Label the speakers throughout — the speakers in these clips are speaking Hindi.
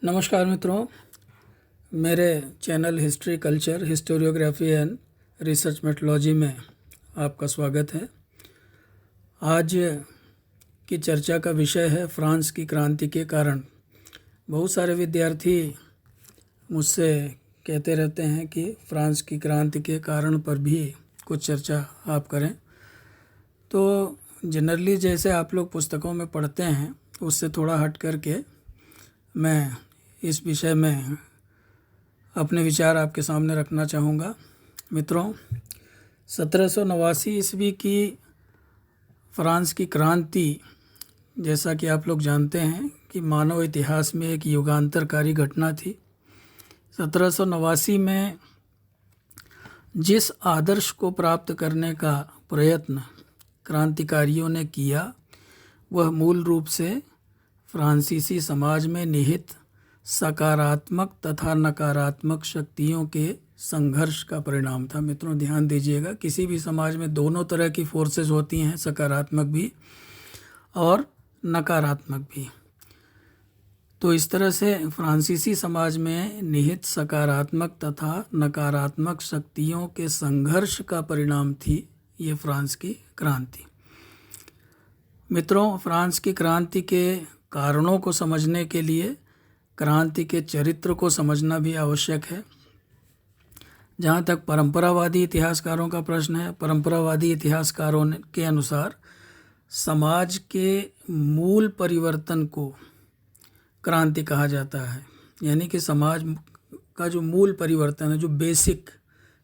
Speaker 1: नमस्कार मित्रों, मेरे channel history culture historiography and research methodology में आपका स्वागत है। आज की चर्चा का विषय है फ्रांस की क्रांति के कारण। बहुत सारे विद्यार्थी मुझसे कहते रहते हैं कि फ्रांस की क्रांति के कारण पर भी कुछ चर्चा आप करें। तो जनरली जैसे आप लोग पुस्तकों में पढ़ते हैं उससे थोड़ा हट करके मैं इस विषय में अपने विचार आपके सामने रखना चाहूँगा। मित्रों, 1789 ईस्वी की फ्रांस की क्रांति, जैसा कि आप लोग जानते हैं कि मानव इतिहास में एक युगांतरकारी घटना थी। 1789 में जिस आदर्श को प्राप्त करने का प्रयत्न क्रांतिकारियों ने किया वह मूल रूप से फ्रांसीसी समाज में निहित सकारात्मक तथा नकारात्मक शक्तियों के संघर्ष का परिणाम था। मित्रों ध्यान दीजिएगा, किसी भी समाज में दोनों तरह की फोर्सेस होती हैं, सकारात्मक भी और नकारात्मक भी। तो इस तरह से फ्रांसीसी समाज में निहित सकारात्मक तथा नकारात्मक शक्तियों के संघर्ष का परिणाम थी ये फ्रांस की क्रांति। मित्रों, फ्रांस की क्रांति के कारणों को समझने के लिए क्रांति के चरित्र को समझना भी आवश्यक है। जहाँ तक परंपरावादी इतिहासकारों का प्रश्न है, परंपरावादी इतिहासकारों के अनुसार समाज के मूल परिवर्तन को क्रांति कहा जाता है। यानी कि समाज का जो मूल परिवर्तन है, जो बेसिक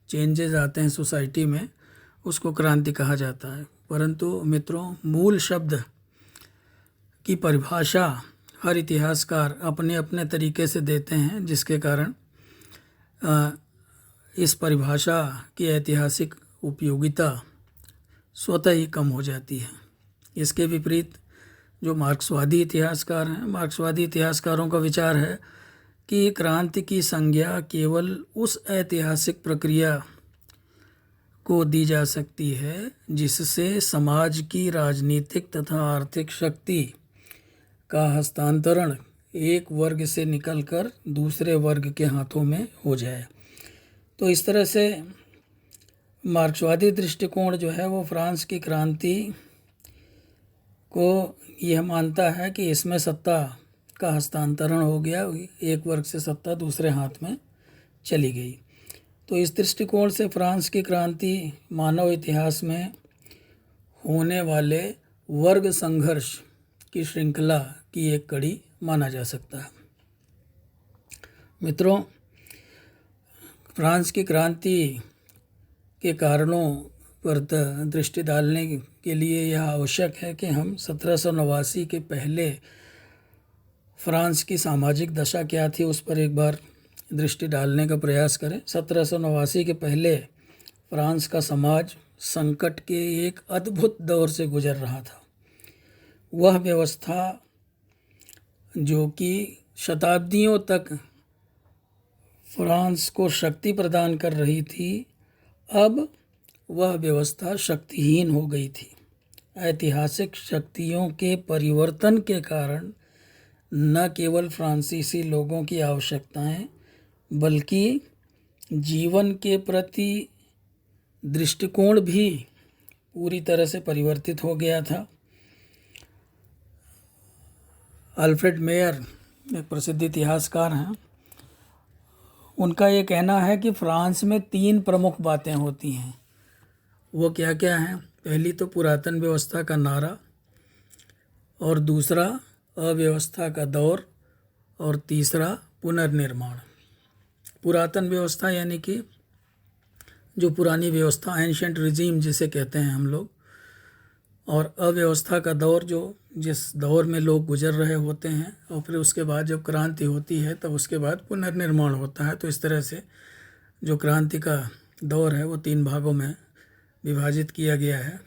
Speaker 1: चेंजेस आते हैं सोसाइटी में, उसको क्रांति कहा जाता है। परंतु मित्रों, मूल शब्द की परिभाषा हर इतिहासकार अपने अपने तरीके से देते हैं, जिसके कारण इस परिभाषा की ऐतिहासिक उपयोगिता स्वतः ही कम हो जाती है। इसके विपरीत जो मार्क्सवादी इतिहासकार हैं, मार्क्सवादी इतिहासकारों का विचार है कि क्रांति की संज्ञा केवल उस ऐतिहासिक प्रक्रिया को दी जा सकती है जिससे समाज की राजनीतिक तथा आर्थिक शक्ति का हस्तांतरण एक वर्ग से निकलकर दूसरे वर्ग के हाथों में हो जाए। तो इस तरह से मार्क्सवादी दृष्टिकोण जो है वो फ्रांस की क्रांति को यह मानता है कि इसमें सत्ता का हस्तांतरण हो गया, एक वर्ग से सत्ता दूसरे हाथ में चली गई। तो इस दृष्टिकोण से फ्रांस की क्रांति मानव इतिहास में होने वाले वर्ग संघर्ष की श्रृंखला की एक कड़ी माना जा सकता है। मित्रों, फ्रांस की क्रांति के कारणों पर दृष्टि डालने के लिए यह आवश्यक है कि हम 1789 के पहले फ्रांस की सामाजिक दशा क्या थी उस पर एक बार दृष्टि डालने का प्रयास करें। 1789 के पहले फ्रांस का समाज संकट के एक अद्भुत दौर से गुजर रहा था। वह व्यवस्था जो कि शताब्दियों तक फ्रांस को शक्ति प्रदान कर रही थी, अब वह व्यवस्था शक्तिहीन हो गई थी। ऐतिहासिक शक्तियों के परिवर्तन के कारण न केवल फ्रांसीसी लोगों की आवश्यकताएं बल्कि जीवन के प्रति दृष्टिकोण भी पूरी तरह से परिवर्तित हो गया था। अल्फ्रेड मेयर एक प्रसिद्ध इतिहासकार हैं, उनका ये कहना है कि फ्रांस में 3 प्रमुख बातें होती हैं। वो क्या क्या हैं? पहली तो पुरातन व्यवस्था का नारा, और दूसरा अव्यवस्था का दौर, और तीसरा पुनर्निर्माण। पुरातन व्यवस्था यानी कि जो पुरानी व्यवस्था, एंशिएंट रिजीम जिसे कहते हैं हम लोग, और अव्यवस्था का दौर जो जिस दौर में लोग गुजर रहे होते हैं, और फिर उसके बाद जब क्रांति होती है तब उसके बाद पुनर्निर्माण होता है। तो इस तरह से जो क्रांति का दौर है वो 3 भागों में विभाजित किया गया है।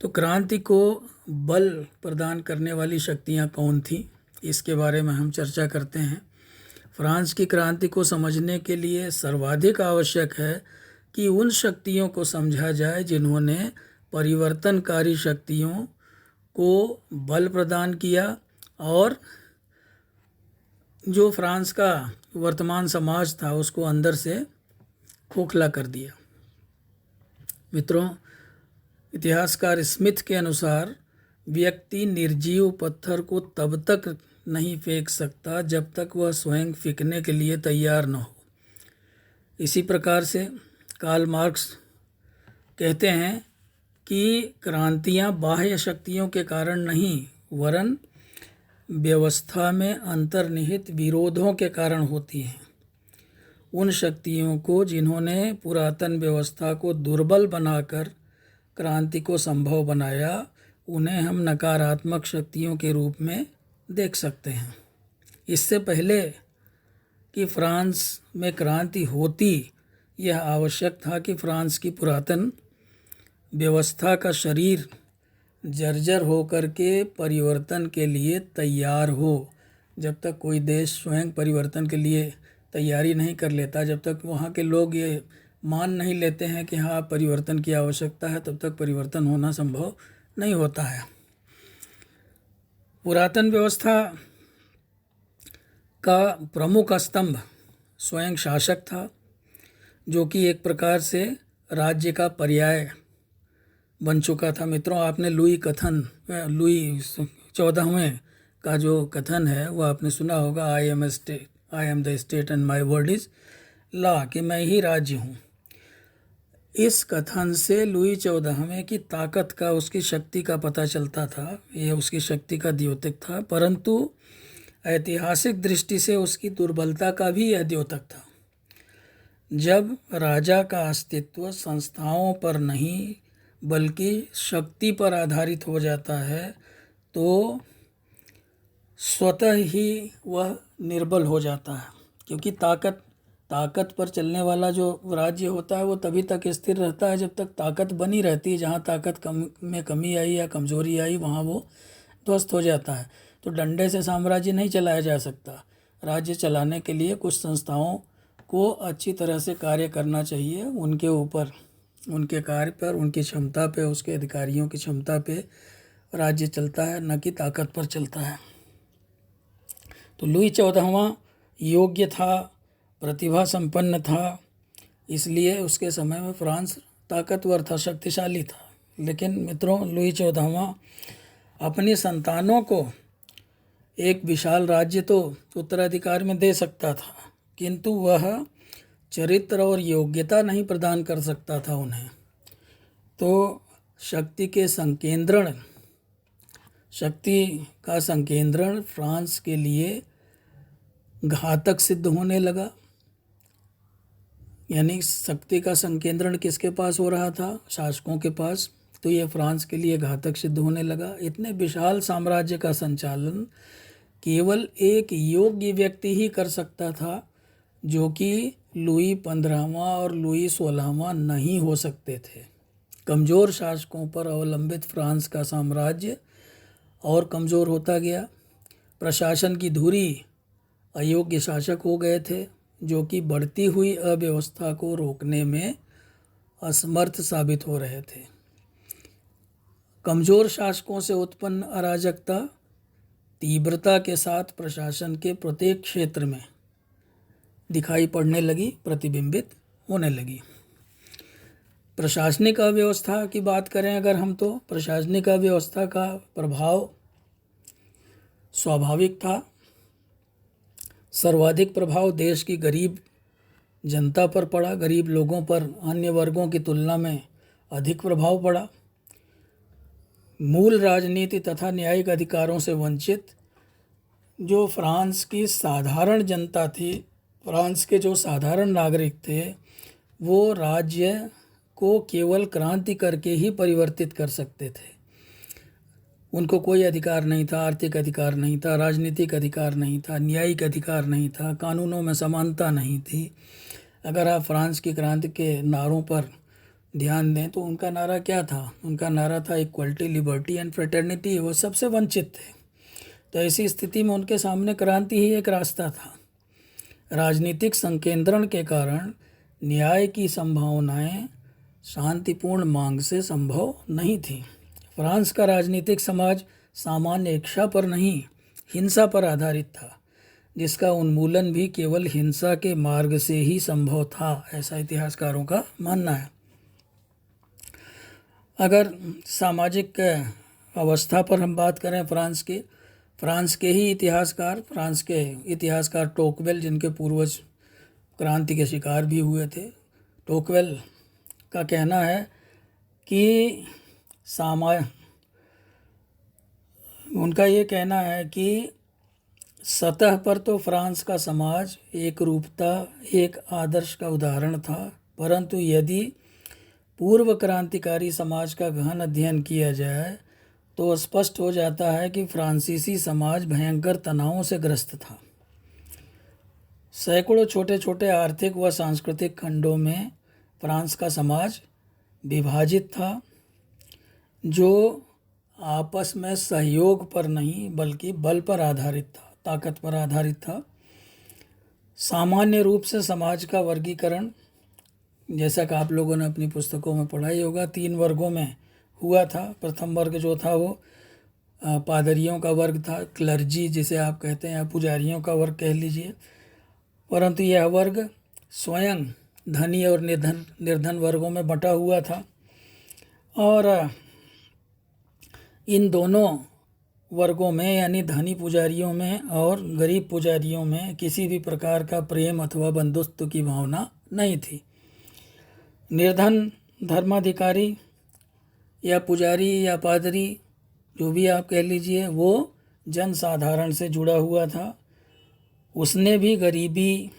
Speaker 1: तो क्रांति को बल प्रदान करने वाली शक्तियाँ कौन थी, इसके बारे में हम चर्चा करते हैं। फ्रांस की क्रांति को समझने के लिए सर्वाधिक आवश्यक है कि उन शक्तियों को समझा जाए जिन्होंने परिवर्तनकारी शक्तियों को बल प्रदान किया और जो फ्रांस का वर्तमान समाज था उसको अंदर से खोखला कर दिया। मित्रों, इतिहासकार स्मिथ के अनुसार व्यक्ति निर्जीव पत्थर को तब तक नहीं फेंक सकता जब तक वह स्वयं फेंकने के लिए तैयार न हो। इसी प्रकार से कार्ल मार्क्स कहते हैं कि क्रांतियाँ बाह्य शक्तियों के कारण नहीं वरन व्यवस्था में अंतर्निहित विरोधों के कारण होती हैं। उन शक्तियों को जिन्होंने पुरातन व्यवस्था को दुर्बल बनाकर क्रांति को संभव बनाया, उन्हें हम नकारात्मक शक्तियों के रूप में देख सकते हैं। इससे पहले कि फ्रांस में क्रांति होती, यह आवश्यक था कि फ्रांस की पुरातन व्यवस्था का शरीर जर्जर होकर के परिवर्तन के लिए तैयार हो। जब तक कोई देश स्वयं परिवर्तन के लिए तैयारी नहीं कर लेता, जब तक वहाँ के लोग ये मान नहीं लेते हैं कि हाँ परिवर्तन की आवश्यकता है, तब तक परिवर्तन होना संभव नहीं होता है। पुरातन व्यवस्था का प्रमुख स्तंभ स्वयं शासक था, जो कि एक प्रकार से राज्य का पर्याय बन चुका था। मित्रों, आपने लुई 14वें का जो कथन है वो आपने सुना होगा, I am the state and my word is law, कि मैं ही राज्य हूँ। इस कथन से लुई 14वें की ताकत का, उसकी शक्ति का पता चलता था। यह उसकी शक्ति का द्योतक था, परंतु ऐतिहासिक दृष्टि से उसकी दुर्बलता का भी यह द्योतक था। जब राजा का अस्तित्व संस्थाओं पर नहीं बल्कि शक्ति पर आधारित हो जाता है तो स्वतः ही वह निर्बल हो जाता है, क्योंकि ताकत पर चलने वाला जो राज्य होता है वो तभी तक स्थिर रहता है जब तक ताकत बनी रहती है। जहाँ ताकत में कमी आई या कमज़ोरी आई, वहाँ वो ध्वस्त हो जाता है। तो डंडे से साम्राज्य नहीं चलाया जा सकता। राज्य चलाने के लिए कुछ संस्थाओं को अच्छी तरह से कार्य करना चाहिए, उनके ऊपर, उनके कार्य पर, उनकी क्षमता पे, उसके अधिकारियों की क्षमता पे राज्य चलता है, न कि ताकत पर चलता है। तो लुई 14वां योग्य था, प्रतिभा संपन्न था, इसलिए उसके समय में फ्रांस ताकतवर था, शक्तिशाली था। लेकिन मित्रों, लुई 14वां अपनी संतानों को एक विशाल राज्य तो उत्तराधिकार में दे सकता था, किंतु वह चरित्र और योग्यता नहीं प्रदान कर सकता था उन्हें। तो शक्ति का संकेंद्रण फ्रांस के लिए घातक सिद्ध होने लगा। यानी शक्ति का संकेंद्रण किसके पास हो रहा था? शासकों के पास। तो यह फ्रांस के लिए घातक सिद्ध होने लगा। इतने विशाल साम्राज्य का संचालन केवल एक योग्य व्यक्ति ही कर सकता था, जो कि लुई 15वां और लुई 16वां नहीं हो सकते थे। कमज़ोर शासकों पर अवलंबित फ्रांस का साम्राज्य और कमज़ोर होता गया। प्रशासन की धुरी अयोग्य शासक हो गए थे, जो कि बढ़ती हुई अव्यवस्था को रोकने में असमर्थ साबित हो रहे थे। कमज़ोर शासकों से उत्पन्न अराजकता तीव्रता के साथ प्रशासन के प्रत्येक क्षेत्र में दिखाई पड़ने लगी, प्रतिबिंबित होने लगी। प्रशासनिक अव्यवस्था की बात करें अगर हम, तो प्रशासनिक अव्यवस्था का प्रभाव स्वाभाविक था। सर्वाधिक प्रभाव देश की गरीब जनता पर पड़ा, गरीब लोगों पर अन्य वर्गों की तुलना में अधिक प्रभाव पड़ा। मूल राजनीति तथा न्यायिक अधिकारों से वंचित जो फ्रांस की साधारण जनता थी, फ्रांस के जो साधारण नागरिक थे, वो राज्य को केवल क्रांति करके ही परिवर्तित कर सकते थे। उनको कोई अधिकार नहीं था, आर्थिक अधिकार नहीं था, राजनीतिक अधिकार नहीं था, न्यायिक अधिकार नहीं था, कानूनों में समानता नहीं थी। अगर आप फ्रांस की क्रांति के नारों पर ध्यान दें तो उनका नारा क्या था? उनका नारा था इक्वलिटी, लिबर्टी एंड फ्रेटर्निटी। वो सबसे वंचित थे। तो ऐसी स्थिति में उनके सामने क्रांति ही एक रास्ता था। राजनीतिक संकेंद्रण के कारण न्याय की संभावनाएं शांतिपूर्ण मांग से संभव नहीं थी। फ्रांस का राजनीतिक समाज सामान्य इच्छा पर नहीं, हिंसा पर आधारित था। जिसका उन्मूलन भी केवल हिंसा के मार्ग से ही संभव था, ऐसा इतिहासकारों का मानना है। अगर सामाजिक अवस्था पर हम बात करें फ्रांस के इतिहासकार टोकवेल, जिनके पूर्वज क्रांति के शिकार भी हुए थे, टोकवेल का कहना है कि उनका ये कहना है कि सतह पर तो फ्रांस का समाज एक रूपता, एक आदर्श का उदाहरण था, परंतु यदि पूर्व क्रांतिकारी समाज का गहन अध्ययन किया जाए तो स्पष्ट हो जाता है कि फ्रांसीसी समाज भयंकर तनावों से ग्रस्त था। सैकड़ों छोटे छोटे आर्थिक व सांस्कृतिक खंडों में फ्रांस का समाज विभाजित था, जो आपस में सहयोग पर नहीं बल्कि बल पर आधारित था, ताकत पर आधारित था। सामान्य रूप से समाज का वर्गीकरण, जैसा कि आप लोगों ने अपनी पुस्तकों में पढ़ा ही होगा, 3 वर्गों में हुआ था। प्रथम वर्ग जो था वो पादरियों का वर्ग था, क्लर्जी जिसे आप कहते हैं, या पुजारियों का वर्ग कह लीजिए। परंतु यह वर्ग स्वयं धनी और निर्धन वर्गों में बंटा हुआ था, और इन दोनों वर्गों में यानी धनी पुजारियों में और गरीब पुजारियों में किसी भी प्रकार का प्रेम अथवा बंधुत्व की भावना नहीं थी। निर्धन धर्माधिकारी या पुजारी या पादरी, जो भी आप कह लीजिए, वो जनसाधारण से जुड़ा हुआ था। उसने भी गरीबी,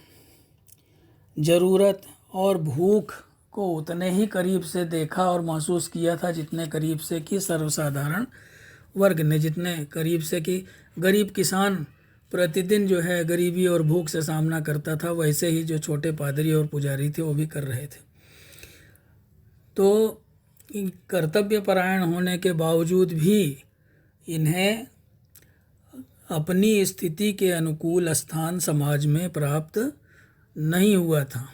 Speaker 1: ज़रूरत और भूख को उतने ही करीब से देखा और महसूस किया था जितने करीब से कि सर्वसाधारण वर्ग ने, जितने करीब से कि गरीब किसान प्रतिदिन जो है गरीबी और भूख से सामना करता था, वैसे ही जो छोटे पादरी और पुजारी थे वो भी कर रहे थे। तो कर्तव्यपरायण होने के बावजूद भी इन्हें अपनी स्थिति के अनुकूल स्थान समाज में प्राप्त नहीं हुआ था।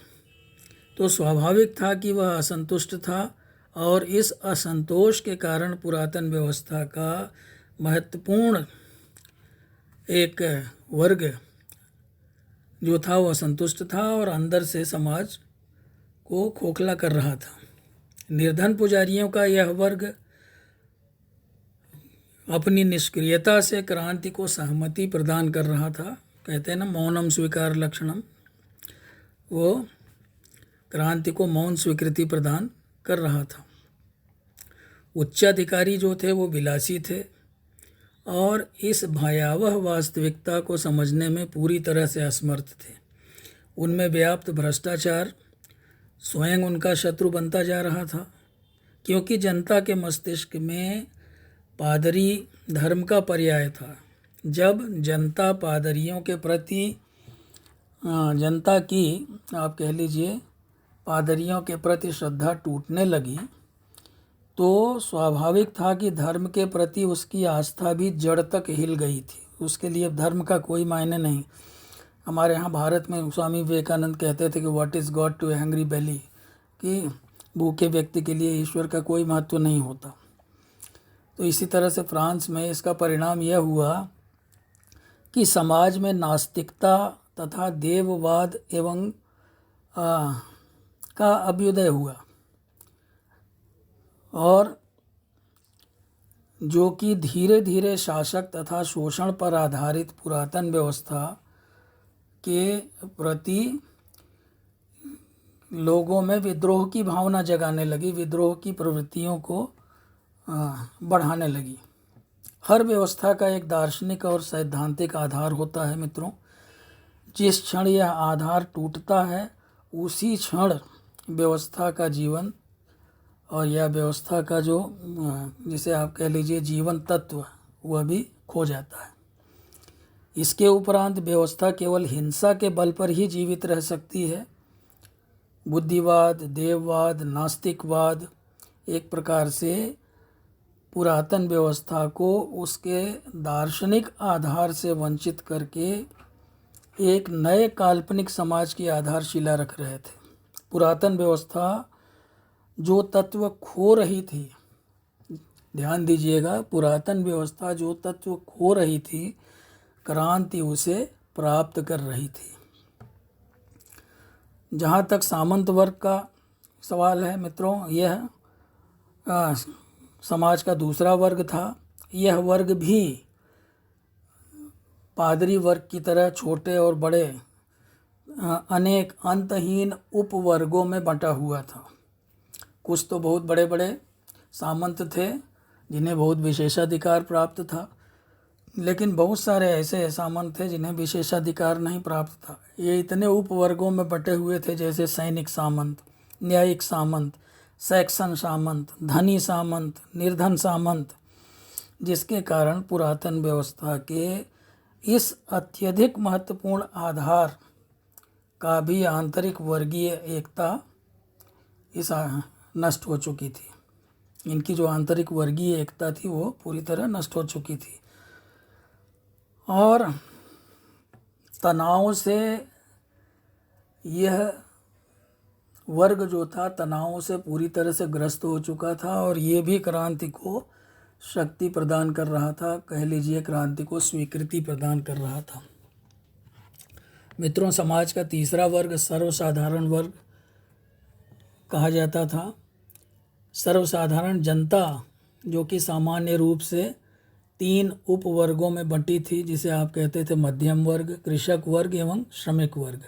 Speaker 1: तो स्वाभाविक था कि वह असंतुष्ट था, और इस असंतोष के कारण पुरातन व्यवस्था का महत्वपूर्ण एक वर्ग जो था वो असंतुष्ट था और अंदर से समाज को खोखला कर रहा था। निर्धन पुजारियों का यह वर्ग अपनी निष्क्रियता से क्रांति को सहमति प्रदान कर रहा था। कहते हैं ना, मौनम स्वीकार लक्षणम, वो क्रांति को मौन स्वीकृति प्रदान कर रहा था। उच्चाधिकारी जो थे वो विलासी थे और इस भयावह वास्तविकता को समझने में पूरी तरह से असमर्थ थे। उनमें व्याप्त भ्रष्टाचार स्वयं उनका शत्रु बनता जा रहा था, क्योंकि जनता के मस्तिष्क में पादरी धर्म का पर्याय था। जब जनता पादरियों के प्रति जनता की आप कह लीजिए पादरियों के प्रति श्रद्धा टूटने लगी, तो स्वाभाविक था कि धर्म के प्रति उसकी आस्था भी जड़ तक हिल गई थी। उसके लिए धर्म का कोई मायने नहीं। हमारे यहाँ भारत में स्वामी विवेकानंद कहते थे कि what is God to a hungry belly, कि भूखे व्यक्ति के लिए ईश्वर का कोई महत्व नहीं होता। तो इसी तरह से फ्रांस में इसका परिणाम यह हुआ कि समाज में नास्तिकता तथा देववाद एवं का अभ्युदय हुआ, और जो कि धीरे धीरे शासक तथा शोषण पर आधारित पुरातन व्यवस्था के प्रति लोगों में विद्रोह की भावना जगाने लगी, विद्रोह की प्रवृत्तियों को बढ़ाने लगी। हर व्यवस्था का एक दार्शनिक और सैद्धांतिक आधार होता है मित्रों। जिस क्षण यह आधार टूटता है उसी क्षण व्यवस्था का जीवन और यह व्यवस्था का जो जिसे आप कह लीजिए जीवन तत्व, वह भी खो जाता है। इसके उपरांत व्यवस्था केवल हिंसा के बल पर ही जीवित रह सकती है। बुद्धिवाद, देववाद, नास्तिकवाद एक प्रकार से पुरातन व्यवस्था को उसके दार्शनिक आधार से वंचित करके एक नए काल्पनिक समाज की आधारशिला रख रहे थे। पुरातन व्यवस्था जो तत्व खो रही थी, ध्यान दीजिएगा, पुरातन व्यवस्था जो तत्व खो रही थी, क्रांति उसे प्राप्त कर रही थी। जहाँ तक सामंत वर्ग का सवाल है मित्रों, यह समाज का दूसरा वर्ग था। यह वर्ग भी पादरी वर्ग की तरह छोटे और बड़े अनेक अंतहीन उपवर्गों में बंटा हुआ था। कुछ तो बहुत बड़े बड़े सामंत थे जिन्हें बहुत विशेषाधिकार प्राप्त था, लेकिन बहुत सारे ऐसे सामंत थे जिन्हें विशेषाधिकार नहीं प्राप्त था। ये इतने उपवर्गों में बटे हुए थे, जैसे सैनिक सामंत, न्यायिक सामंत, सेक्शन सामंत, धनी सामंत, निर्धन सामंत, जिसके कारण पुरातन व्यवस्था के इस अत्यधिक महत्वपूर्ण आधार का भी आंतरिक वर्गीय एकता नष्ट हो चुकी थी। इनकी जो आंतरिक वर्गीय एकता थी वो पूरी तरह नष्ट हो चुकी थी, और तनाव से यह वर्ग जो था तनाव से पूरी तरह से ग्रस्त हो चुका था, और ये भी क्रांति को शक्ति प्रदान कर रहा था, कह लीजिए क्रांति को स्वीकृति प्रदान कर रहा था। मित्रों, समाज का तीसरा वर्ग सर्वसाधारण वर्ग कहा जाता था। सर्वसाधारण जनता जो कि सामान्य रूप से 3 उपवर्गों में बंटी थी, जिसे आप कहते थे मध्यम वर्ग, कृषक वर्ग एवं श्रमिक वर्ग।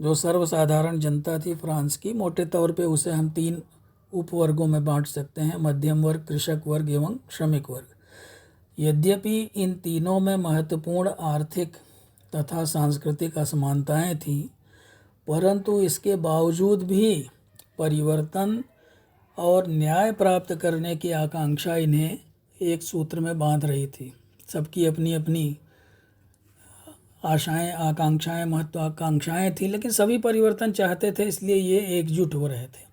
Speaker 1: जो सर्वसाधारण जनता थी फ्रांस की, मोटे तौर पे उसे हम 3 उपवर्गों में बांट सकते हैं, मध्यम वर्ग, कृषक वर्ग एवं श्रमिक वर्ग। यद्यपि इन तीनों में महत्वपूर्ण आर्थिक तथा सांस्कृतिक असमानताएं थीं, परंतु इसके बावजूद भी परिवर्तन और न्याय प्राप्त करने की आकांक्षा इन्हें एक सूत्र में बांध रही थी। सबकी अपनी अपनी आशाएं, आकांक्षाएं, महत्वाकांक्षाएं थी, लेकिन सभी परिवर्तन चाहते थे, इसलिए ये एकजुट हो रहे थे।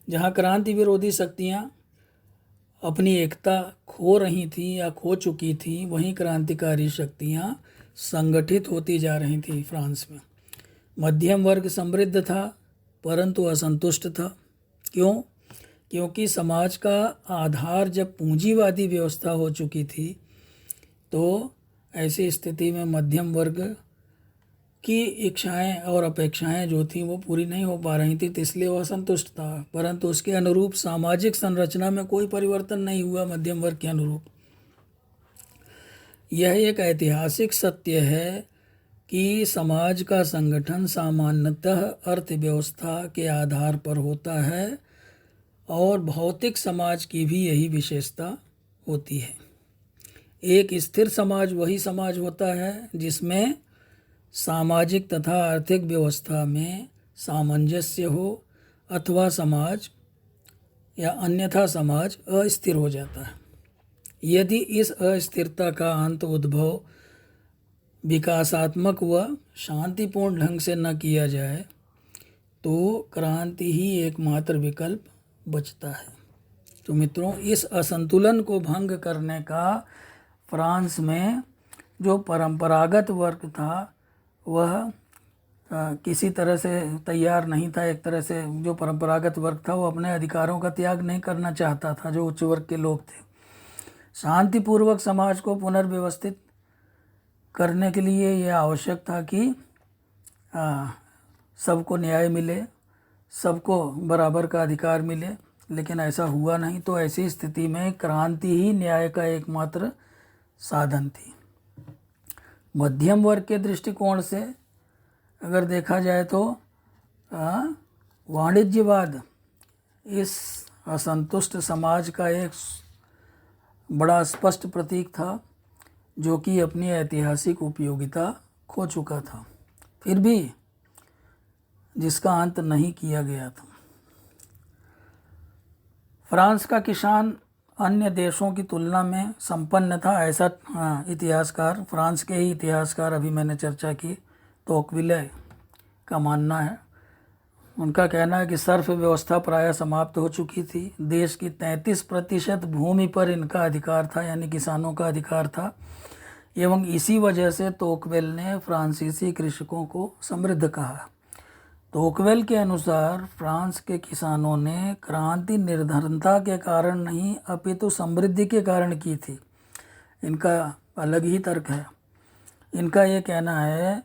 Speaker 1: जहां क्रांति विरोधी शक्तियां अपनी एकता खो रही थी या खो चुकी थी, वहीं क्रांतिकारी शक्तियां संगठित होती जा रही थी फ्रांस में। मध्यम वर्ग समृद्ध था परंतु असंतुष्ट था। क्यों? क्योंकि समाज का आधार जब पूंजीवादी व्यवस्था हो चुकी थी, तो ऐसी स्थिति में मध्यम वर्ग की इच्छाएं और अपेक्षाएं जो थी वो पूरी नहीं हो पा रही थी, तो इसलिए वो असंतुष्ट था। परंतु उसके अनुरूप सामाजिक संरचना में कोई परिवर्तन नहीं हुआ मध्यम वर्ग के अनुरूप। यह एक ऐतिहासिक सत्य है कि समाज का संगठन सामान्यतः अर्थव्यवस्था के आधार पर होता है, और भौतिक समाज की भी यही विशेषता होती है। एक स्थिर समाज वही समाज होता है जिसमें सामाजिक तथा आर्थिक व्यवस्था में सामंजस्य हो, अथवा समाज या अन्यथा समाज अस्थिर हो जाता है। यदि इस अस्थिरता का अंत उद्भव विकासात्मक व शांतिपूर्ण ढंग से न किया जाए, तो क्रांति ही एकमात्र विकल्प बचता है। तो मित्रों, इस असंतुलन को भंग करने का फ्रांस में जो परंपरागत वर्ग था वह किसी तरह से तैयार नहीं था। एक तरह से जो परंपरागत वर्ग था वो अपने अधिकारों का त्याग नहीं करना चाहता था, जो उच्च वर्ग के लोग थे। शांतिपूर्वक समाज को पुनर्व्यवस्थित करने के लिए यह आवश्यक था कि सबको न्याय मिले, सबको बराबर का अधिकार मिले, लेकिन ऐसा हुआ नहीं। तो ऐसी स्थिति में क्रांति ही न्याय का एकमात्र साधन थी। मध्यम वर्ग के दृष्टिकोण से अगर देखा जाए तो वाणिज्यवाद इस असंतुष्ट समाज का एक बड़ा स्पष्ट प्रतीक था, जो कि अपनी ऐतिहासिक उपयोगिता खो चुका था, फिर भी जिसका अंत नहीं किया गया था। फ्रांस का किसान अन्य देशों की तुलना में संपन्न था, ऐसा इतिहासकार, फ्रांस के ही इतिहासकार अभी मैंने चर्चा की, तोकविले का मानना है। उनका कहना है कि सर्फ व्यवस्था प्रायः समाप्त हो चुकी थी। देश की 33% भूमि पर इनका अधिकार था, यानी किसानों का अधिकार था, एवं इसी वजह से तोकवेल ने फ्रांसीसी कृषकों को समृद्ध कहा। तोकवेल के अनुसार फ्रांस के किसानों ने क्रांति निर्धनता के कारण नहीं अपितु समृद्धि के कारण की थी। इनका अलग ही तर्क है। इनका ये कहना है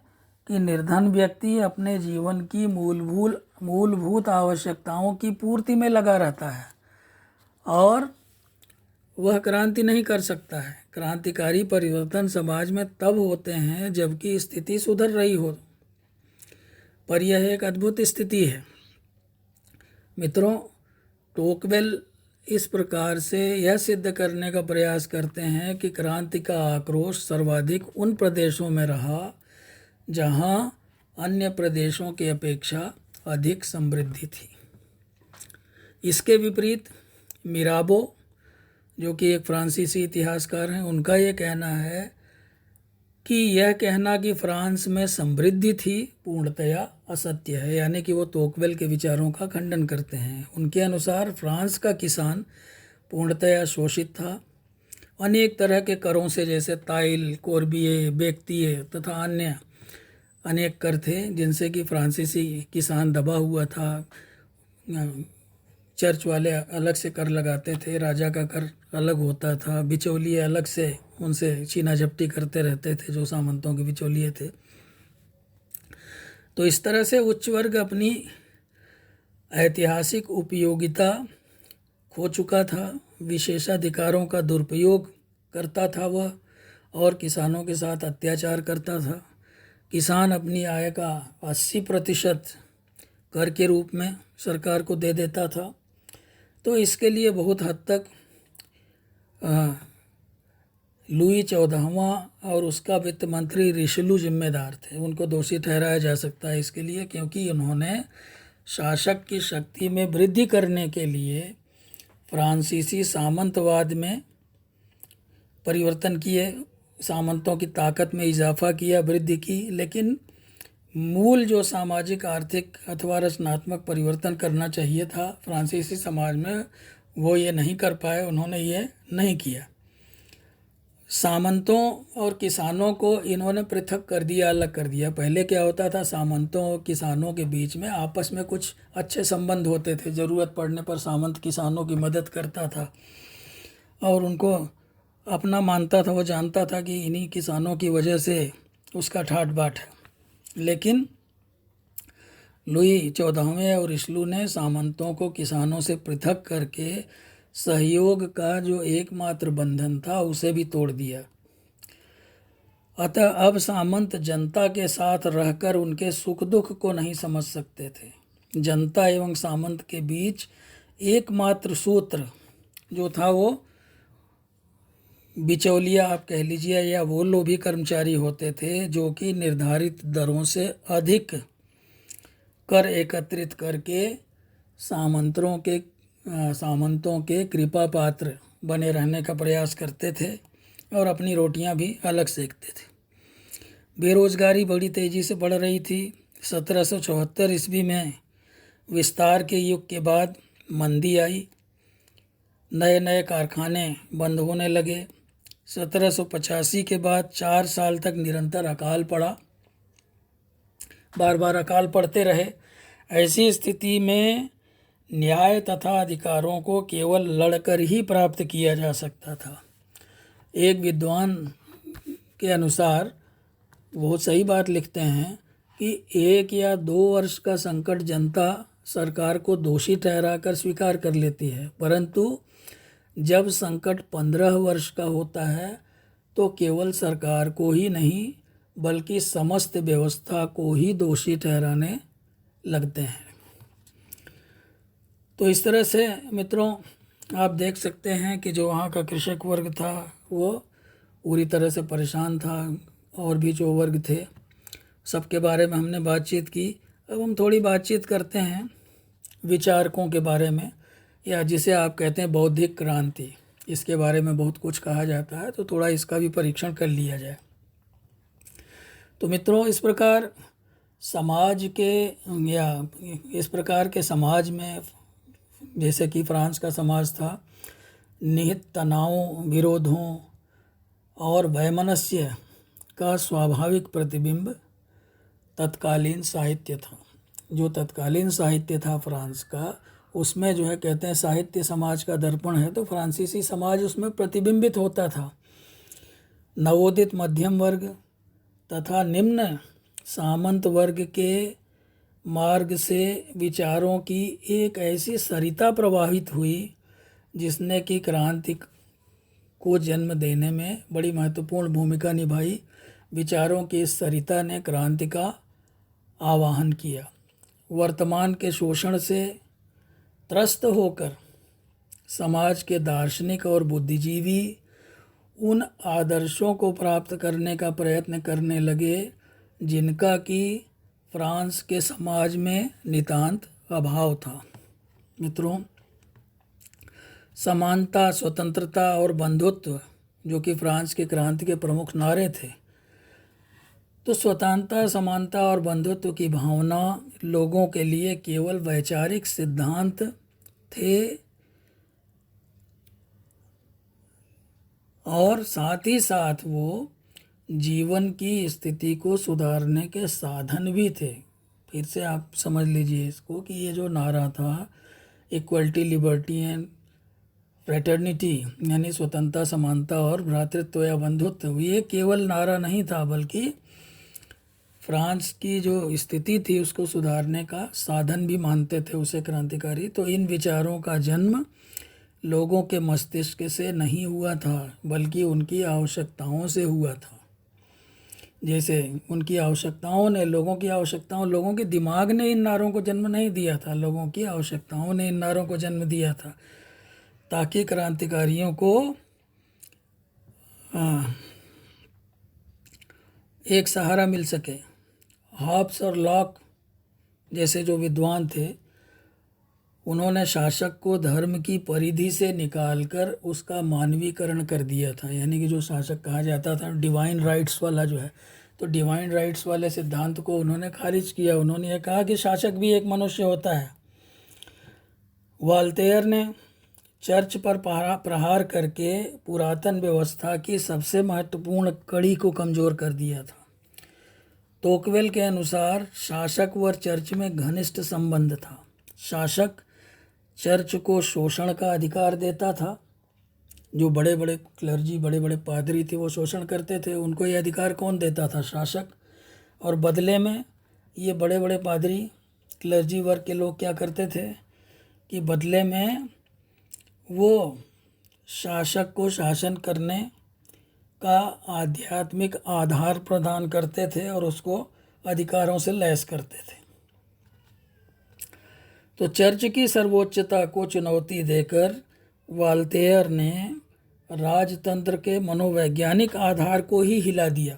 Speaker 1: कि निर्धन व्यक्ति अपने जीवन की मूलभूत आवश्यकताओं की पूर्ति में लगा रहता है और वह क्रांति नहीं कर सकता है। क्रांतिकारी परिवर्तन समाज में तब होते हैं जबकि स्थिति सुधर रही हो, पर यह एक अद्भुत स्थिति है। मित्रों, टोकवेल इस प्रकार से यह सिद्ध करने का प्रयास करते हैं कि क्रांति का आक्रोश सर्वाधिक उन प्रदेशों में रहा जहां अन्य प्रदेशों की अपेक्षा अधिक समृद्धि थी। इसके विपरीत मिराबो, जो कि एक फ्रांसीसी इतिहासकार हैं, उनका ये कहना है कि यह कहना कि फ्रांस में समृद्धि थी पूर्णतया असत्य है, यानी कि वो तोकवेल के विचारों का खंडन करते हैं। उनके अनुसार फ्रांस का किसान पूर्णतया शोषित था। अनेक तरह के करों से, जैसे ताइल, कोर्बिये, बेक्तिये तथा अन्य अनेक कर थे जिनसे कि फ्रांसीसी किसान दबा हुआ था। चर्च वाले अलग से कर लगाते थे, राजा का कर अलग होता था, बिचौलिए अलग से उनसे छीना झपटी करते रहते थे जो सामंतों के बिचौलिए थे। तो इस तरह से उच्च वर्ग अपनी ऐतिहासिक उपयोगिता खो चुका था, विशेषाधिकारों का दुरुपयोग करता था वह, और किसानों के साथ अत्याचार करता था। किसान अपनी आय का 80% कर के रूप में सरकार को दे देता था। तो इसके लिए बहुत हद तक लुई 14वां और उसका वित्त मंत्री रिशलू जिम्मेदार थे। उनको दोषी ठहराया जा सकता है इसके लिए, क्योंकि उन्होंने शासक की शक्ति में वृद्धि करने के लिए फ्रांसीसी सामंतवाद में परिवर्तन किए, सामंतों की ताकत में इजाफा किया, वृद्धि की, लेकिन मूल जो सामाजिक, आर्थिक अथवा रचनात्मक परिवर्तन करना चाहिए था फ्रांसीसी समाज में, वो ये नहीं कर पाए। उन्होंने ये नहीं किया। सामंतों और किसानों को इन्होंने पृथक कर दिया, अलग कर दिया। पहले क्या होता था, सामंतों और किसानों के बीच में आपस में कुछ अच्छे संबंध होते थे। ज़रूरत पड़ने पर सामंत किसानों की मदद करता था और उनको अपना मानता था। वो जानता था कि इन्हीं किसानों की वजह से उसका ठाट बाट है। लेकिन लुई 14वें और रिशलू ने सामंतों को किसानों से पृथक करके सहयोग का जो एकमात्र बंधन था उसे भी तोड़ दिया। अतः अब सामंत जनता के साथ रहकर उनके सुख दुख को नहीं समझ सकते थे। जनता एवं सामंत के बीच एकमात्र सूत्र जो था वो बिचौलिया आप कह लीजिए, या वो लोभी कर्मचारी होते थे जो कि निर्धारित दरों से अधिक कर एकत्रित करके सामंतों के कृपा पात्र बने रहने का प्रयास करते थे और अपनी रोटियां भी अलग सेकते थे। बेरोजगारी बड़ी तेज़ी से बढ़ रही थी। 1774 ईस्वी में विस्तार के युग के बाद मंदी आई, नए नए कारखाने बंद होने लगे। 1785 के बाद 4 साल तक निरंतर अकाल पड़ा, बार बार अकाल पड़ते रहे। ऐसी स्थिति में न्याय तथा अधिकारों को केवल लड़कर ही प्राप्त किया जा सकता था। एक विद्वान के अनुसार वो सही बात लिखते हैं कि 1 या 2 वर्ष का संकट जनता सरकार को दोषी ठहराकर स्वीकार कर लेती है, परंतु जब संकट 15 वर्ष का होता है तो केवल सरकार को ही नहीं बल्कि समस्त व्यवस्था को ही दोषी ठहराने लगते हैं। तो इस तरह से मित्रों आप देख सकते हैं कि जो वहाँ का कृषक वर्ग था वो पूरी तरह से परेशान था, और भी जो वर्ग थे सबके बारे में हमने बातचीत की। अब हम थोड़ी बातचीत करते हैं विचारकों के बारे में, या जिसे आप कहते हैं बौद्धिक क्रांति। इसके बारे में बहुत कुछ कहा जाता है, तो थोड़ा इसका भी परीक्षण कर लिया जाए। तो मित्रों, इस प्रकार समाज के, या इस प्रकार के समाज में, जैसे कि फ्रांस का समाज था, निहित तनावों, विरोधों और वैमनस्य का स्वाभाविक प्रतिबिंब तत्कालीन साहित्य था। जो तत्कालीन साहित्य था फ्रांस का, उसमें जो है कहते हैं साहित्य समाज का दर्पण है, तो फ्रांसीसी समाज उसमें प्रतिबिंबित होता था। नवोदित मध्यम वर्ग तथा निम्न सामंत वर्ग के मार्ग से विचारों की एक ऐसी सरिता प्रवाहित हुई जिसने कि क्रांति को जन्म देने में बड़ी महत्वपूर्ण भूमिका निभाई। विचारों की इस सरिता ने क्रांति का आवाहन किया। वर्तमान के शोषण से त्रस्त होकर समाज के दार्शनिक और बुद्धिजीवी उन आदर्शों को प्राप्त करने का प्रयत्न करने लगे जिनका कि फ्रांस के समाज में नितांत अभाव था। मित्रों, समानता, स्वतंत्रता और बंधुत्व जो कि फ्रांस की क्रांति के प्रमुख नारे थे, तो स्वतंत्रता, समानता और बंधुत्व की भावना लोगों के लिए केवल वैचारिक सिद्धांत थे और साथ ही साथ वो जीवन की स्थिति को सुधारने के साधन भी थे। फिर से आप समझ लीजिए इसको कि ये जो नारा था इक्वलिटी, लिबर्टी एंड फ्रेटर्निटी, यानी स्वतंत्रता, समानता और भ्रातृत्व या बंधुत्व, ये केवल नारा नहीं था बल्कि फ्रांस की जो स्थिति थी उसको सुधारने का साधन भी मानते थे उसे क्रांतिकारी। तो इन विचारों का जन्म लोगों के मस्तिष्क से नहीं हुआ था बल्कि उनकी आवश्यकताओं से हुआ था। जैसे उनकी आवश्यकताओं ने, लोगों के दिमाग ने इन नारों को जन्म नहीं दिया था, लोगों की आवश्यकताओं ने इन नारों को जन्म दिया था ताकि क्रांतिकारियों को एक सहारा मिल सके। हॉब्स और लॉक जैसे जो विद्वान थे उन्होंने शासक को धर्म की परिधि से निकालकर उसका मानवीकरण कर दिया था। यानी कि जो शासक कहा जाता था डिवाइन राइट्स वाला जो है, तो डिवाइन राइट्स वाले सिद्धांत को उन्होंने खारिज किया। उन्होंने ये कहा कि शासक भी एक मनुष्य होता है। वॉल्टेयर ने चर्च पर प्रहार करके पुरातन व्यवस्था की सबसे महत्वपूर्ण कड़ी को कमज़ोर कर दिया था। टोकवेल के अनुसार शासक व चर्च में घनिष्ठ संबंध था। शासक चर्च को शोषण का अधिकार देता था। जो बड़े बड़े क्लर्जी, बड़े बड़े पादरी थे वो शोषण करते थे, उनको ये अधिकार कौन देता था? शासक। और बदले में ये बड़े बड़े पादरी, क्लर्जी वर्ग के लोग क्या करते थे कि बदले में वो शासक को शासन करने का आध्यात्मिक आधार प्रदान करते थे और उसको अधिकारों से लैस करते थे। तो चर्च की सर्वोच्चता को चुनौती देकर वॉल्टेयर ने राजतंत्र के मनोवैज्ञानिक आधार को ही हिला दिया।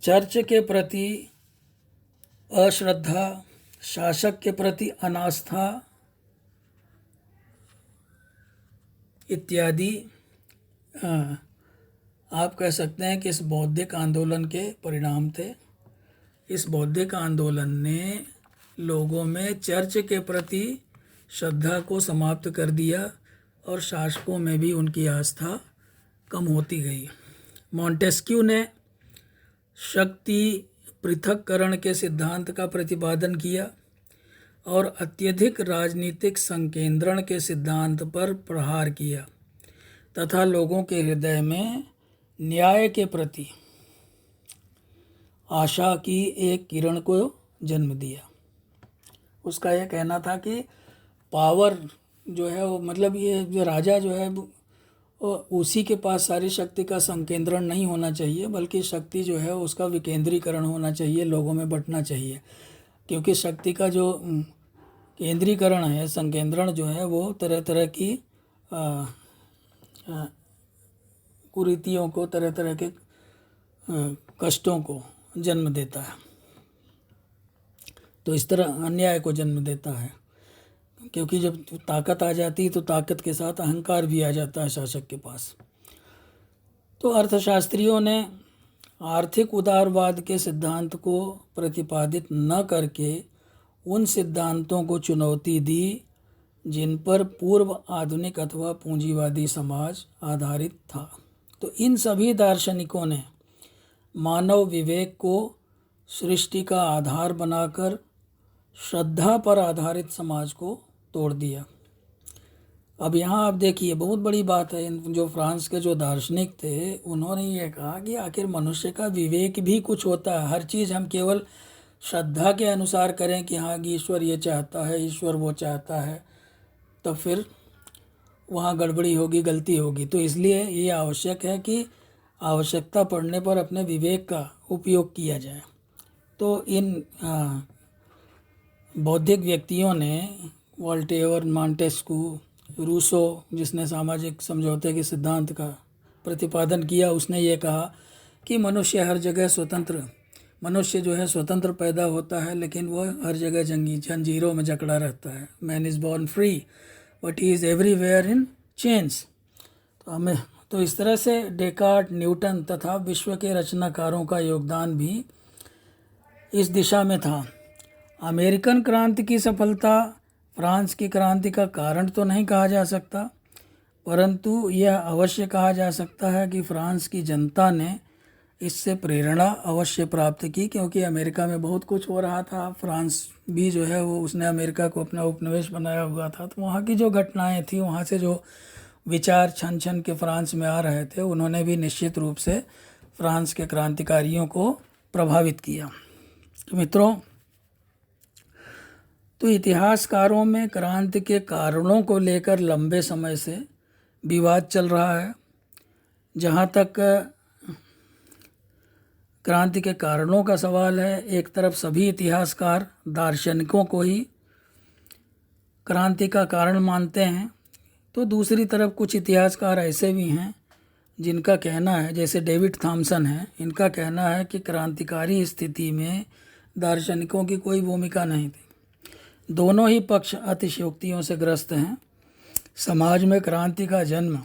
Speaker 1: चर्च के प्रति अश्रद्धा, शासक के प्रति अनास्था इत्यादि आप कह सकते हैं कि इस बौद्धिक आंदोलन के परिणाम थे। इस बौद्धिक आंदोलन ने लोगों में चर्च के प्रति श्रद्धा को समाप्त कर दिया और शासकों में भी उनकी आस्था कम होती गई। मॉन्टेस्क्यू ने शक्ति पृथक्करण के सिद्धांत का प्रतिपादन किया और अत्यधिक राजनीतिक संकेंद्रण के सिद्धांत पर प्रहार किया तथा लोगों के हृदय में न्याय के प्रति आशा की एक किरण को जन्म दिया। उसका यह कहना था कि पावर जो है वो, मतलब ये जो राजा जो है उसी के पास सारी शक्ति का संकेंद्रण नहीं होना चाहिए बल्कि शक्ति जो है उसका विकेंद्रीकरण होना चाहिए, लोगों में बंटना चाहिए। क्योंकि शक्ति का जो केंद्रीकरण है, संकेंद्रण जो है वो तरह तरह की कुरीतियों को, तरह तरह के कष्टों को जन्म देता है। तो इस तरह अन्याय को जन्म देता है, क्योंकि जब ताकत आ जाती है तो ताकत के साथ अहंकार भी आ जाता है शासक के पास। तो अर्थशास्त्रियों ने आर्थिक उदारवाद के सिद्धांत को प्रतिपादित न करके उन सिद्धांतों को चुनौती दी जिन पर पूर्व आधुनिक अथवा पूंजीवादी समाज आधारित था। तो इन सभी दार्शनिकों ने मानव विवेक को सृष्टि का आधार बनाकर श्रद्धा पर आधारित समाज को तोड़ दिया। अब यहाँ आप देखिए, बहुत बड़ी बात है, जो फ्रांस के जो दार्शनिक थे उन्होंने ये कहा कि आखिर मनुष्य का विवेक भी कुछ होता है। हर चीज़ हम केवल श्रद्धा के अनुसार करें कि हाँ कि ईश्वर ये चाहता है, ईश्वर वो चाहता है, तो फिर वहाँ गड़बड़ी होगी, गलती होगी। तो इसलिए ये आवश्यक है कि आवश्यकता पड़ने पर अपने विवेक का उपयोग किया जाए। तो इन बौद्धिक व्यक्तियों ने, वोल्टेयर, मॉन्टेस्क्यू, रूसो, जिसने सामाजिक समझौते के सिद्धांत का प्रतिपादन किया, उसने ये कहा कि मनुष्य हर जगह स्वतंत्र, मनुष्य जो है स्वतंत्र पैदा होता है, लेकिन वह हर जगह जंजीरों में जकड़ा रहता है। Man is born free but he is everywhere in chains. तो इस तरह से डेकार्ट, न्यूटन तथा विश्व के रचनाकारों का योगदान भी इस दिशा में था। अमेरिकन क्रांति की सफलता फ्रांस की क्रांति का कारण तो नहीं कहा जा सकता, परंतु यह अवश्य कहा जा सकता है कि फ्रांस की जनता ने इससे प्रेरणा अवश्य प्राप्त की, क्योंकि अमेरिका में बहुत कुछ हो रहा था। फ्रांस भी जो है वो, उसने अमेरिका को अपना उपनिवेश बनाया हुआ था, तो वहाँ की जो घटनाएं थी, वहाँ से जो विचार छन छन के फ्रांस में आ रहे थे, उन्होंने भी निश्चित रूप से फ्रांस के क्रांतिकारियों को प्रभावित किया। तो मित्रों, तो इतिहासकारों में क्रांति के कारणों को लेकर लंबे समय से विवाद चल रहा है। जहाँ तक क्रांति के कारणों का सवाल है, एक तरफ सभी इतिहासकार दार्शनिकों को ही क्रांति का कारण मानते हैं, तो दूसरी तरफ कुछ इतिहासकार ऐसे भी हैं जिनका कहना है, जैसे डेविड थॉमसन है, इनका कहना है कि क्रांतिकारी स्थिति में दार्शनिकों की कोई भूमिका नहीं थी। दोनों ही पक्ष अतिशयोक्तियों से ग्रस्त हैं। समाज में क्रांति का जन्म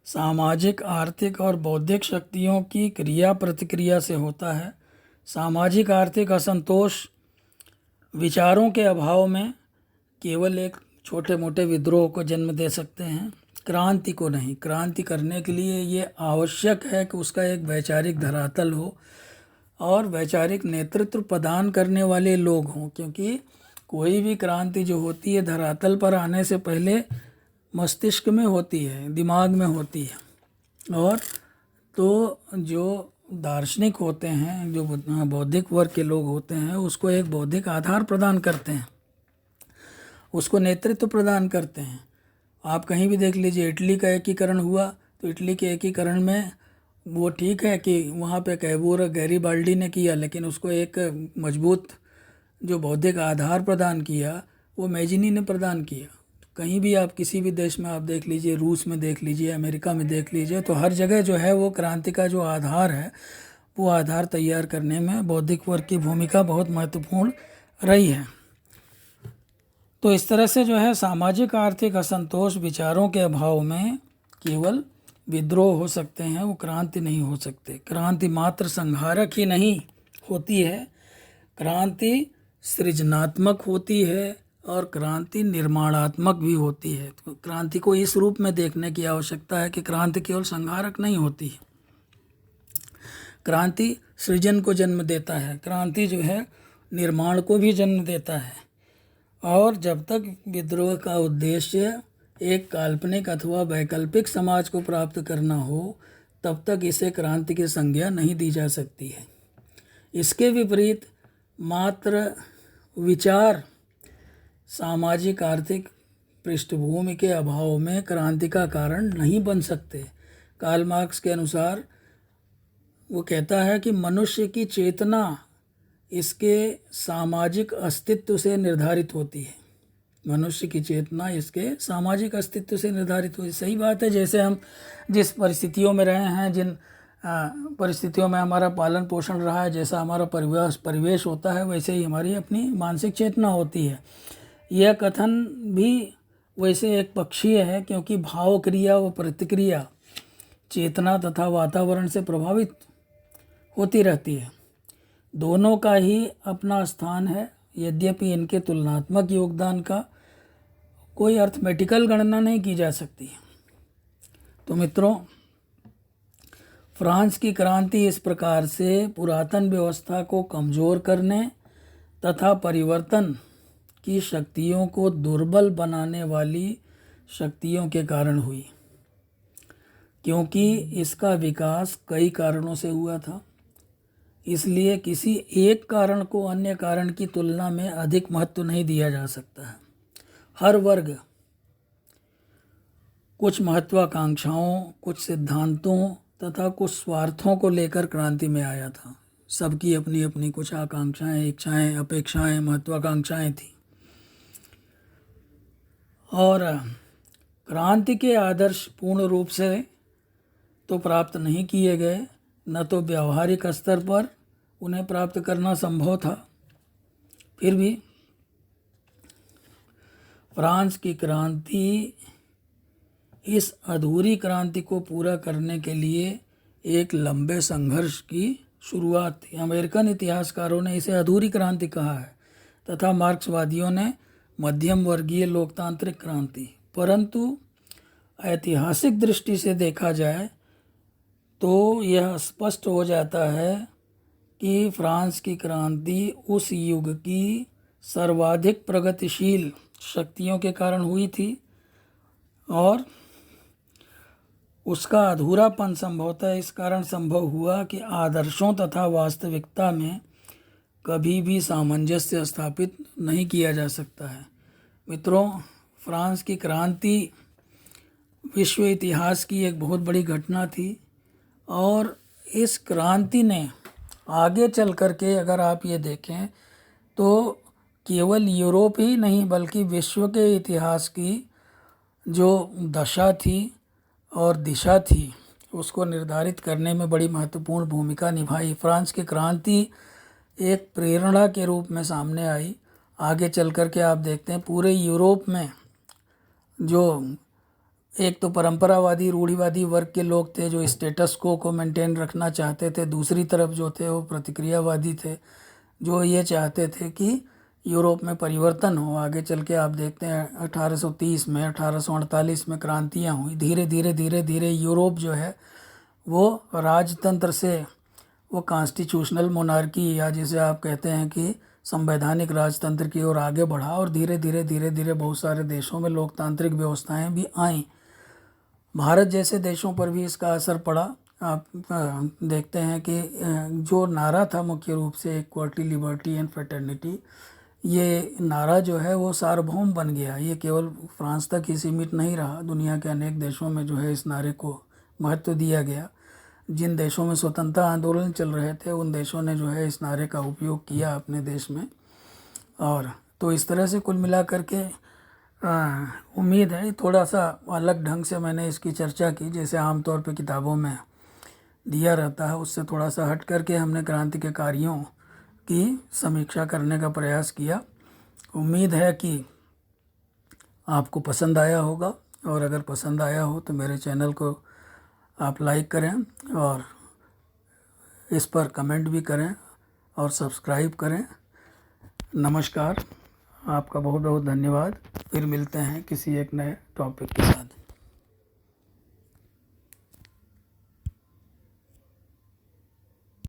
Speaker 1: सामाजिक, आर्थिक और बौद्धिक शक्तियों की क्रिया प्रतिक्रिया से होता है। सामाजिक आर्थिक असंतोष विचारों के अभाव में केवल एक छोटे मोटे विद्रोह को जन्म दे सकते हैं, क्रांति को नहीं। क्रांति करने के लिए ये आवश्यक है कि उसका एक वैचारिक धरातल हो और वैचारिक नेतृत्व प्रदान करने वाले लोग हों, क्योंकि कोई भी क्रांति जो होती है धरातल पर आने से पहले मस्तिष्क में होती है, दिमाग में होती है। और तो जो दार्शनिक होते हैं, जो बौद्धिक वर्ग के लोग होते हैं, उसको एक बौद्धिक आधार प्रदान करते हैं, उसको नेतृत्व प्रदान करते हैं। आप कहीं भी देख लीजिए, इटली का एकीकरण हुआ, तो इटली के एकीकरण में वो ठीक है कि वहाँ पे कैबूर गैरीबाल्डी ने किया, लेकिन उसको एक मजबूत जो बौद्धिक आधार प्रदान किया वो मैजिनी ने प्रदान किया। कहीं भी आप किसी भी देश में आप देख लीजिए, रूस में देख लीजिए, अमेरिका में देख लीजिए, तो हर जगह जो है वो क्रांति का जो आधार है, वो आधार तैयार करने में बौद्धिक वर्ग की भूमिका बहुत महत्वपूर्ण रही है। तो इस तरह से जो है सामाजिक आर्थिक असंतोष विचारों के अभाव में केवल विद्रोह हो सकते हैं, वो क्रांति नहीं हो सकते। क्रांति मात्र संहारक ही नहीं होती है, क्रांति सृजनात्मक होती है और क्रांति निर्माणात्मक भी होती है। तो क्रांति को इस रूप में देखने की आवश्यकता है कि क्रांति केवल संहारक नहीं होती है, क्रांति सृजन को जन्म देता है, क्रांति जो है निर्माण को भी जन्म देता है। और जब तक विद्रोह का उद्देश्य एक काल्पनिक अथवा वैकल्पिक समाज को प्राप्त करना हो, तब तक इसे क्रांति की संज्ञा नहीं दी जा सकती है। इसके विपरीत मात्र विचार सामाजिक आर्थिक पृष्ठभूमि के अभाव में क्रांति का कारण नहीं बन सकते। कार्ल मार्क्स के अनुसार वो कहता है कि मनुष्य की चेतना इसके सामाजिक अस्तित्व से निर्धारित होती है। मनुष्य की चेतना इसके सामाजिक अस्तित्व से निर्धारित होती है। सही बात है, जैसे हम जिस परिस्थितियों में रहे हैं, जिन परिस्थितियों में हमारा पालन पोषण रहा है, जैसा हमारा परिवेश होता है, वैसे ही हमारी अपनी मानसिक चेतना होती है। यह कथन भी वैसे एक पक्षीय है, क्योंकि भाव क्रिया व प्रतिक्रिया चेतना तथा वातावरण से प्रभावित होती रहती है। दोनों का ही अपना स्थान है, यद्यपि इनके तुलनात्मक योगदान का कोई अर्थमेटिकल गणना नहीं की जा सकती। तो मित्रों, फ्रांस की क्रांति इस प्रकार से पुरातन व्यवस्था को कमज़ोर करने तथा परिवर्तन की शक्तियों को दुर्बल बनाने वाली शक्तियों के कारण हुई, क्योंकि इसका विकास कई कारणों से हुआ था। इसलिए किसी एक कारण को अन्य कारण की तुलना में अधिक महत्व नहीं दिया जा सकता है। हर वर्ग कुछ महत्वाकांक्षाओं, कुछ सिद्धांतों तथा कुछ स्वार्थों को लेकर क्रांति में आया था। सबकी अपनी अपनी कुछ आकांक्षाएं, इच्छाएं, अपेक्षाएं, महत्वाकांक्षाएं थी। और क्रांति के आदर्श पूर्ण रूप से तो प्राप्त नहीं किए गए, न तो व्यावहारिक स्तर पर उन्हें प्राप्त करना संभव था। फिर भी फ्रांस की क्रांति इस अधूरी क्रांति को पूरा करने के लिए एक लंबे संघर्ष की शुरुआत थी। अमेरिकन इतिहासकारों ने इसे अधूरी क्रांति कहा है तथा मार्क्सवादियों ने मध्यम वर्गीय लोकतांत्रिक क्रांति। परंतु ऐतिहासिक दृष्टि से देखा जाए तो यह स्पष्ट हो जाता है कि फ्रांस की क्रांति उस युग की सर्वाधिक प्रगतिशील शक्तियों के कारण हुई थी और उसका अधूरापन संभवतः इस कारण संभव हुआ कि आदर्शों तथा वास्तविकता में कभी भी सामंजस्य स्थापित नहीं किया जा सकता है। मित्रों, फ्रांस की क्रांति विश्व इतिहास की एक बहुत बड़ी घटना थी और इस क्रांति ने आगे चल कर के, अगर आप ये देखें तो केवल यूरोप ही नहीं बल्कि विश्व के इतिहास की जो दशा थी और दिशा थी उसको निर्धारित करने में बड़ी महत्वपूर्ण भूमिका निभाई। फ्रांस की क्रांति एक प्रेरणा के रूप में सामने आई। आगे चल कर के आप देखते हैं पूरे यूरोप में जो एक तो परंपरावादी रूढ़िवादी वर्ग के लोग थे जो स्टेटस को मेंटेन रखना चाहते थे, दूसरी तरफ जो थे वो प्रतिक्रियावादी थे जो ये चाहते थे कि यूरोप में परिवर्तन हो। आगे चल के आप देखते हैं 1830 में, 1848 में क्रांतियाँ हुई। धीरे धीरे यूरोप जो है वो राजतंत्र से वो कॉन्स्टिट्यूशनल मोनार्की या जिसे आप कहते हैं कि संवैधानिक राजतंत्र की ओर आगे बढ़ा और धीरे धीरे बहुत सारे देशों में लोकतांत्रिक व्यवस्थाएं भी आईं। भारत जैसे देशों पर भी इसका असर पड़ा। आप देखते हैं कि जो नारा था मुख्य रूप से इक्वालिटी, लिबर्टी एंड फ्रेटर्निटी, ये नारा जो है वो सार्वभौम बन गया। ये केवल फ्रांस तक ही सीमित नहीं रहा, दुनिया के अनेक देशों में जो है इस नारे को महत्व दिया गया। जिन देशों में स्वतंत्रता आंदोलन चल रहे थे उन देशों ने जो है इस नारे का उपयोग किया अपने देश में। और तो इस तरह से कुल मिला करके उम्मीद है थोड़ा सा अलग ढंग से मैंने इसकी चर्चा की, जैसे आमतौर पे किताबों में दिया रहता है उससे थोड़ा सा हट करके हमने क्रांति के कार्यों की समीक्षा करने का प्रयास किया। उम्मीद है कि आपको पसंद आया होगा और अगर पसंद आया हो तो मेरे चैनल को आप लाइक करें और इस पर कमेंट भी करें और सब्सक्राइब करें। नमस्कार, आपका बहुत बहुत धन्यवाद। फिर मिलते हैं किसी एक नए टॉपिक के साथ।